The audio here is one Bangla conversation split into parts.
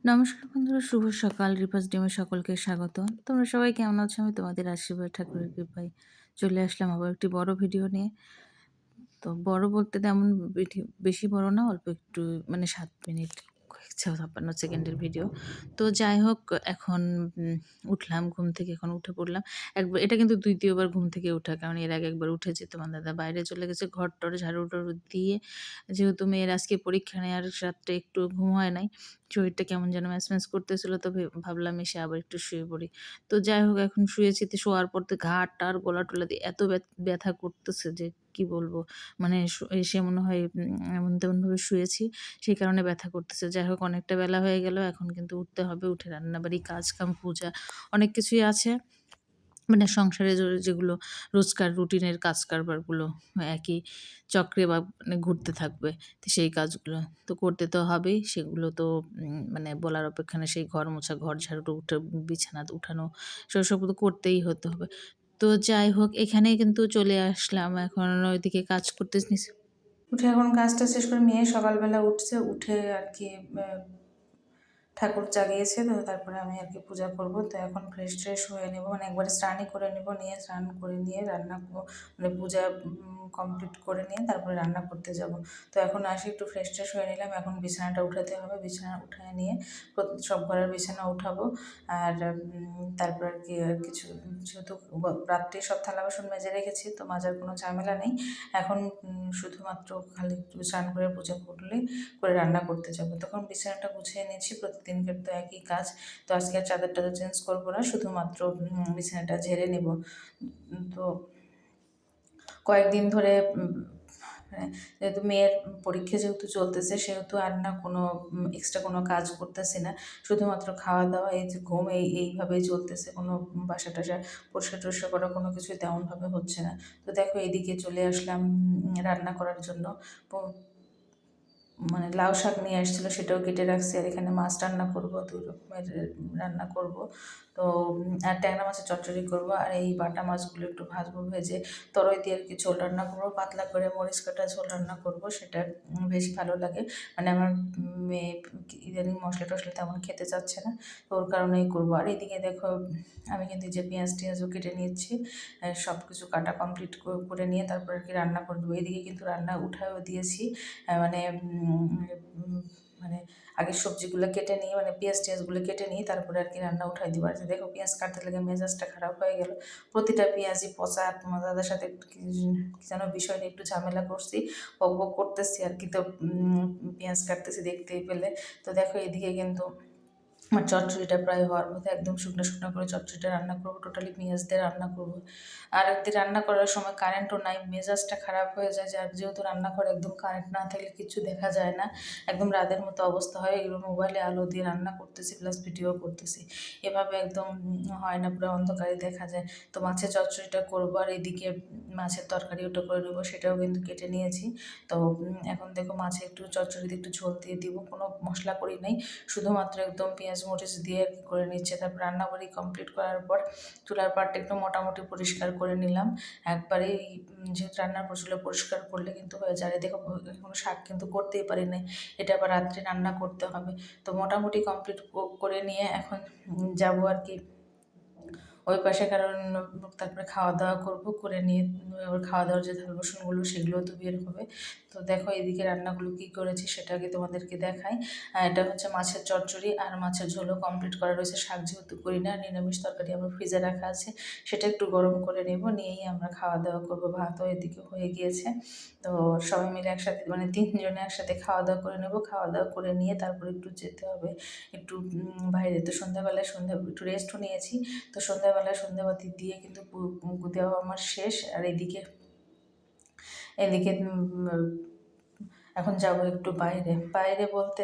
নমস্কার বন্ধুরা, শুভ সকাল। রিপাস ডিমে সকলকে স্বাগত। তোমরা সবাই কেমন আছো? আমি তোমাদের আশীর্বাদ ঠাকুরের কৃপায় চলে আসলাম আবার একটি বড় ভিডিও নিয়ে। তো বড় বলতে তেমন বেশি বড় না, অল্প একটু, মানে ৭ মিনিট ৫৬ সেকেন্ডের ভিডিও। তো যাই হোক, এখন উঠলাম ঘুম থেকে, এখন উঠে পড়লাম। একবার এটা কিন্তু ২য় বার ঘুম থেকে ওঠা, কারণ এর আগে একবার উঠেছি। তোমার দাদা বাইরে চলে গেছে ঘর-টর ঝাড়ু-টাড়ু দিয়ে। যেহেতু মেয়ের আজকে পরীক্ষা নেই, আর রাত্রে একটু ঘুম হয় নাই। শরীরটা কেমন যেন ম্যাজম্যাজ করতেছিল, তো ভাবলাম এসে আবার একটু শুয়ে পড়ি। তো যাই হোক, এখন শুয়েছি। তো শোয়ার পর তো ঘাড়-টাড়, গলা-টলা দিয়ে এত ব্যথা করতেছে যে কি বলবো। মানে এসে মনে হয় এমন তেমনভাবে শুয়েছি, সেই কারণে ব্যথা করতেছে। যাই হোক, অনেকটা বেলা হয়ে গেল। এখন কিন্তু উঠতে হবে। উঠে রান্নাবাড়ি, কাজ-কাম, পূজা, অনেক কিছুই আছে। মানে সংসারে যেগুলো রোজকার রুটিনের কাজ-কারবারগুলো একই চক্রে বা মানে ঘুরতে থাকবে। তো সেই কাজগুলো তো করতে তো হবেই। সেগুলো তো মানে বলার অপেক্ষা না। সেই ঘর মোছা, ঘর ঝাড়ু, বিছানা উঠানো, সেসব তো করতেই হতে হবে। তো যাই হোক, এখানে কিন্তু চলে আসলাম। এখন ওইদিকে কাজ করতে উঠে এখন কাজটা শেষ করে মেয়ে সকালবেলা উঠছে, উঠে আর কি ঠাকুর জাগিয়েছে, তো তারপরে আমি আর কি পূজা করব। তো এখন ফ্রেশ হয়ে নেব, মানে একবারে স্নানই করে নেব, নিয়ে স্নান করে নিয়ে মানে পূজা কমপ্লিট করে নিয়ে তারপরে রান্না করতে যাব। তো এখন আসি একটু ফ্রেশ হয়ে নিলাম। এখন বিছানাটা উঠাতে হবে, বিছানা উঠায় নিয়ে সব ঘরের বিছানা উঠাবো। আর তারপর আর কি আর কিছু, যেহেতু রাত্রে সব থালা বাসন মেজে রেখেছি, তো মাজার কোনো ঝামেলা নেই। এখন শুধুমাত্র খালি একটু স্নান করে পূজা করে রান্না করতে যাবো। তখন বিছানাটা গুছিয়ে নিয়েছি, প্রতিদিনকার তো একই কাজ। তো আজকে আর চাদরটা চেঞ্জ করবো না, শুধুমাত্র বিছানাটা ঝেড়ে নেব। তো কয়েকদিন ধরে মানে যেহেতু মেয়ের পরীক্ষা যেহেতু চলতেছে, সেহেতু আর না কোনো এক্সট্রা কোনো কাজ করতেছি না। শুধুমাত্র খাওয়া দাওয়া, এই যে ঘুম, এইভাবেই চলতেছে। কোনো বাসা টাসা পরিষ্কার টরিষ্কার করা কোনো কিছুই তেমনভাবে হচ্ছে না। তো দেখো, এইদিকে চলে আসলাম রান্না করার জন্য। মানে লাউ শাক নিয়ে আসছিলো, সেটাও কেটে রাখছি। আর এখানে মাছ রান্না করব, 2 রকমের রান্না করব। তো আর ট্যাংরা মাছের চচ্চড়ি করব, আর এই বাটা মাছগুলো একটু ভাজবো, ভেজে তরই দিয়ে আর কি ঝোল রান্না করবো, পাতলা করে মরিচ কাটা ঝোল রান্না করব। সেটা বেশ ভালো লাগে। মানে আমার মেয়ে ইদানিং মশলা টশলা তেমন খেতে চাচ্ছে না, তো ওর কারণেই করবো। আর এইদিকে দেখো, আমি কিন্তু যে পেঁয়াজ টিয়াজও কেটে নিয়েছি, সব কিছু কাটা কমপ্লিট করে নিয়ে তারপর আর কি রান্না করে দেবো। এদিকে কিন্তু রান্না উঠায়ও দিয়েছি। মানে মানে আগে সবজিগুলো কেটে নিয়ে, মানে পেঁয়াজ টিয়াজগুলো কেটে নিয়ে তারপরে আর কি রান্না উঠাই দিব। আর যে দেখো, পেঁয়াজ কাটতে লেগে মেজাজটা খারাপ হয়ে গেল। প্রতিটা পেঁয়াজই পচা। তোমার দাদার সাথে কি যেন বিষয়টা একটু ঝামেলা করছি, বক করতেছি আর কি। তো পেঁয়াজ কাটতেছি দেখতেই পেলে। তো দেখো, এদিকে কিন্তু আমার চচ্চড়িটা প্রায় হওয়ার মধ্যে, একদম শুকনো করে চচ্চড়িটা রান্না করবো, টোটালি পেঁয়াজ দিয়ে রান্না করবো। আর একদিন রান্না করার সময় কারেন্টও নাই, মেজাজটা খারাপ হয়ে যায়। যার যেহেতু রান্নাঘরে একদম কারেন্ট না থাকলে কিছু দেখা যায় না, একদম রাতের মতো অবস্থা হয়। এগুলো মোবাইলে আলো দিয়ে রান্না করতেছি, প্লাস ভিডিও করতেছি, এভাবে একদম হয় না, পুরো অন্ধকারে দেখা যায়। তো মাছের চচ্চড়িটা করবো, আর এদিকে মাছের তরকারি ওটা করে নেবো, সেটাও কিন্তু কেটে নিয়েছি। তো এখন দেখো, মাছে একটু চচ্চড়িতে একটু ঝোল দিয়ে দিব, কোনো মশলা করি নাই, শুধুমাত্র একদম পেঁয়াজ মরিচ দিয়ে করে নিচ্ছে। তারপর রান্নাবাড়ি কমপ্লিট করার পর চুলার পাড়টা একটু মোটামুটি পরিষ্কার করে নিলাম একবারেই। যেহেতু রান্নার চুলা পরিষ্কার করলে কিন্তু হয়ে যায়। দেখো, কোনো শাক কিন্তু করতেই পারি নাই, এটা আবার রাত্রে রান্না করতে হবে। তো মোটামুটি কমপ্লিট করে নিয়ে এখন যাবো আর কি ওই পাশে, কারণ তারপরে খাওয়া দাওয়া করবো। করে নিয়ে আবার খাওয়া দাওয়ার যে থাল বাসনগুলো, সেগুলোও তো বের হবে। তো দেখো, এদিকে রান্নাগুলো কি করেছি সেটা আগে তোমাদেরকে দেখাই। এটা হচ্ছে মাছের চচ্চড়ি, আর মাছের ঝোলও কমপ্লিট করা রয়েছে। শাক যেহেতু করি না, নিরামিষ তরকারি আমার ফ্রিজে রাখা আছে, সেটা একটু গরম করে নেব, নিয়েই আমরা খাওয়া দাওয়া করবো। ভাতও এদিকে হয়ে গিয়েছে। তো সবাই মিলে একসাথে, মানে 3 জনে একসাথে খাওয়া দাওয়া করে নেব। খাওয়া দাওয়া করে নিয়ে তারপর একটু যেতে হবে একটু বাইরে। তো সন্ধ্যাবেলায় একটু রেস্টও নিয়েছি। তো সন্ধ্যাবেলায় সন্ধ্যাবাতি দিয়ে কিন্তু দেওয়া আমার শেষ। আর এদিকে এদিকে এখন যাব একটু বাইরে। বাইরে বলতে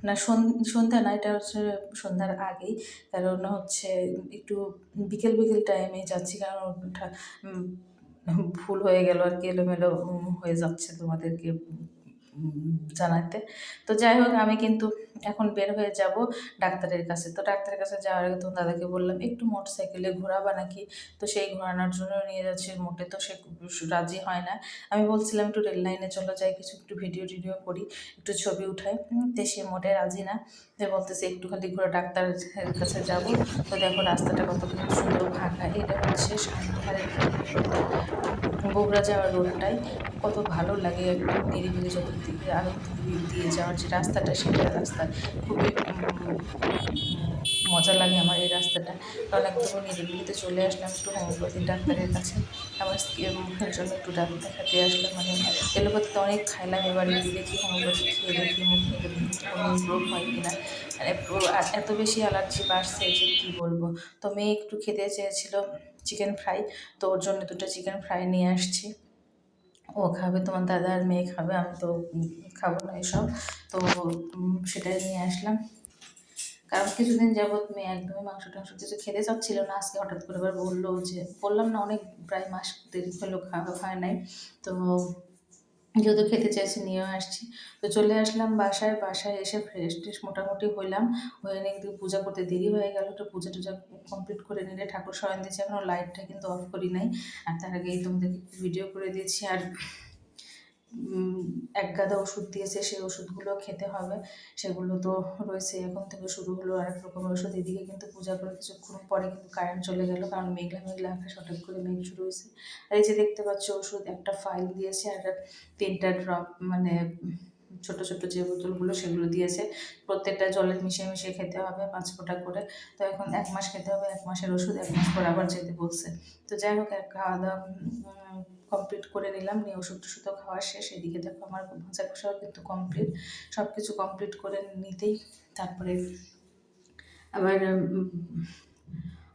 না, সন্ধ্যা না, এটা হচ্ছে সন্ধ্যার আগেই। কারণ হচ্ছে একটু বিকেল বিকেল টাইমে যাচ্ছি, কারণ ভুল হয়ে গেল আর কি, এলোমেলো হয়ে যাচ্ছে তোমাদেরকে জানাতে। তো যাই হোক, আমি কিন্তু এখন বের হয়ে যাব ডাক্তারের কাছে। তো ডাক্তারের কাছে যাওয়ার আগে তোমার দাদাকে বললাম একটু মোটরসাইকেলে ঘোরাবা নাকি? তো সেই ঘোরানোর জন্য নিয়ে যাচ্ছি মোটে, তো সে রাজি হয় না। আমি বলছিলাম একটু রেল লাইনে চলো যাই, কিছু একটু ভিডিও টিডিও করি, একটু ছবি উঠাই। তো সে মোটে রাজি না। যে বলতেছে একটু খালি ঘুরে ডাক্তারের কাছে যাব। তো দেখো রাস্তাটা কত কিন্তু সুন্দর ফাঁকা। এটা হচ্ছে সান্তাহারের বগুড়া যাওয়ার রোডটাই কত ভালো লাগে, একদম নিরিবিলি চতুর্দিকে আলো দিয়ে যাওয়ার যে রাস্তাটা, সেটা রাস্তা খুবই মজা লাগে আমার এই রাস্তাটা। কারণ একদম নিরিবিলিতে চলে আসলাম একটু হোমিওপ্যাথির ডাক্তারের কাছে। আমার মুখের জন্য একটু ডাক্তার দেখাতে আসলাম, মানে এলোপ্যাথিতে অনেক খাইলাম, এবারে দেখি হোমিওপ্যাথি খেয়ে দেখি মুখে কোনো ইমপ্রুভ হয় কিনা। মানে এত বেশি অ্যালার্জি বাড়ছে যে কী বলবো। তো মেয়ে একটু খেতে চেয়েছিল চিকেন ফ্রাই, তো ওর জন্য দুটো চিকেন ফ্রাই নিয়ে আসছি। ও খাবে, তোমার দাদা আর মেয়ে খাবে, আমি তো খাবো না এসব। তো সেটাই নিয়ে আসলাম। কারণ কিছুদিন যাবৎ মেয়ে একদমই মাংস টাংস কিছু খেতে চাচ্ছিল না। আজকে হঠাৎ করে এবার বললো, যে বললাম না অনেক প্রায় মাস দেরি হলো খাওয়া হয় নাই। তো যেহেতু খেতে চাইছি নিয়েও আসছি। তো চলে আসলাম বাসায়। বাসায় এসে ফ্রেশ ট্রেশ মোটামুটি হইলাম, হয়ে নিয়ে কিন্তু পূজা করতে দেরি হয়ে গেল। তো পূজা টুজা কমপ্লিট করে নিলে ঠাকুর শয়ন দিয়েছি, এখনও লাইটটা কিন্তু অফ করি নাই। আর তার আগেই তোমাদেরকে ভিডিও করে দিয়েছি। আর এক গাদা ওষুধ দিয়েছে, সেই ওষুধগুলো খেতে হবে। সেগুলো তো রয়েছে, এখন থেকে শুরু হলো আরেক রকমের ওষুধ। এদিকে কিন্তু পূজা করে কিছুক্ষণ পরে কিন্তু কারেন্ট চলে গেল, কারণ মেঘলা মেঘলা আকাশ, হঠাৎ করে মেঘ শুরু হয়েছে। আর এই যে দেখতে পাচ্ছ ওষুধ, একটা ফাইল দিয়েছে আর 3টা ড্রপ, মানে ছোট ছোট যে বোতলগুলো সেগুলো দিয়েছে। প্রত্যেকটা জলের মিশিয়ে মিশিয়ে খেতে হবে 5 ফোঁটা করে। তো এখন 1 মাস খেতে হবে, 1 মাসের ওষুধ 1 মাস পর আবার যেতে বলছে। তো যাই হোক, খাওয়া দাওয়া কমপ্লিট করে নিলাম, নিয়ে ওষুধ টষুধও খাওয়া শেষ। এদিকে দেখো আমার ভাজা কষাও কিন্তু কমপ্লিট। সব কিছু কমপ্লিট করে নিতেই তারপরে আবার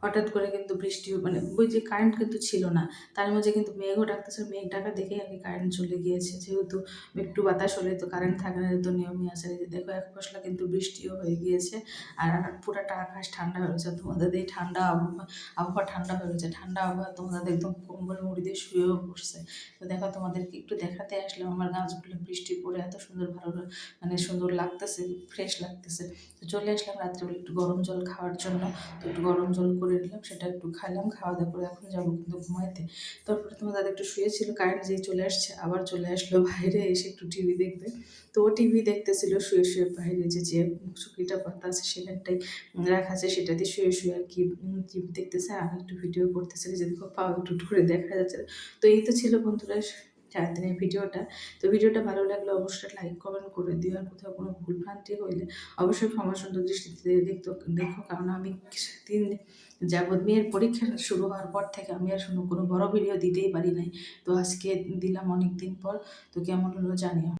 হঠাৎ করে কিন্তু বৃষ্টি, মানে ওই যে কারেন্ট কিন্তু ছিল না, তার মাঝে কিন্তু মেঘও ডাকতেছিল। মেঘ ডাকা দেখেই আগে কারেন্ট চলে গিয়েছে, যেহেতু একটু বাতাস হলে তো কারেন্ট থাকে না, তো নিয়মই আছে। এই যে দেখো এক পশলা কিন্তু বৃষ্টিও হয়ে গিয়েছে। আর পুরাটা আকাশ ঠান্ডা হয়ে গেছে। তোমাদের এই ঠান্ডা আবহাওয়া, আবহাওয়া ঠান্ডা হয়ে গেছে, ঠান্ডা আবহাওয়া তোমাদের একদম কম্বল মুড়ি দিয়ে শুয়েও পড়ছে। তো দেখো তোমাদেরকে একটু দেখাতে আসলাম আমার গাছগুলো বৃষ্টি পড়ে এত সুন্দর, ভালো মানে সুন্দর লাগতেছে, ফ্রেশ লাগতেছে। তো চলে আসলাম রাত্রেবেলা একটু গরম জল খাওয়ার জন্য। তো একটু গরম জল করে নিলাম, সেটা একটু খাইলাম, খাওয়া দাওয়া করে এখন যাবো কিন্তু ঘুমাইতে। তারপরে তোমার দাদা একটু শুয়েছিল, কারেন্ট যেই চলে আসছে আবার চলে আসলো বাইরে, এসে একটু টিভি দেখবে। তো ও টিভি দেখতেছিল শুয়ে শুয়ে, বাইরে যে চুকিটা পাতা আছে সেখানটাই রাখা আছে, সেটা দিয়ে শুয়ে শুয়ে আর কি টিভি দেখতেছে। আমি একটু ভিডিও করতেছি, যে দেখো পাও একটু ধরে দেখা যাচ্ছে। তো এই তো ছিল বন্ধুরা সারাদিনের ভিডিওটা। তো ভিডিওটা ভালো লাগলে অবশ্যই লাইক কমেন্ট করে দিও। আর কোথাও কোনো ভুল ভ্রান্তি হইলে অবশ্যই ক্ষমা সুন্দর দৃষ্টিতে দেখো, কারণ আমি কিছুদিন যাবৎ মেয়ের পরীক্ষা শুরু হওয়ার পর থেকে আমি আর কোনো বড় ভিডিও দিতেই পারি নাই। তো আজকে দিলাম অনেক দিন পর। তো কেমন হলো জানিও।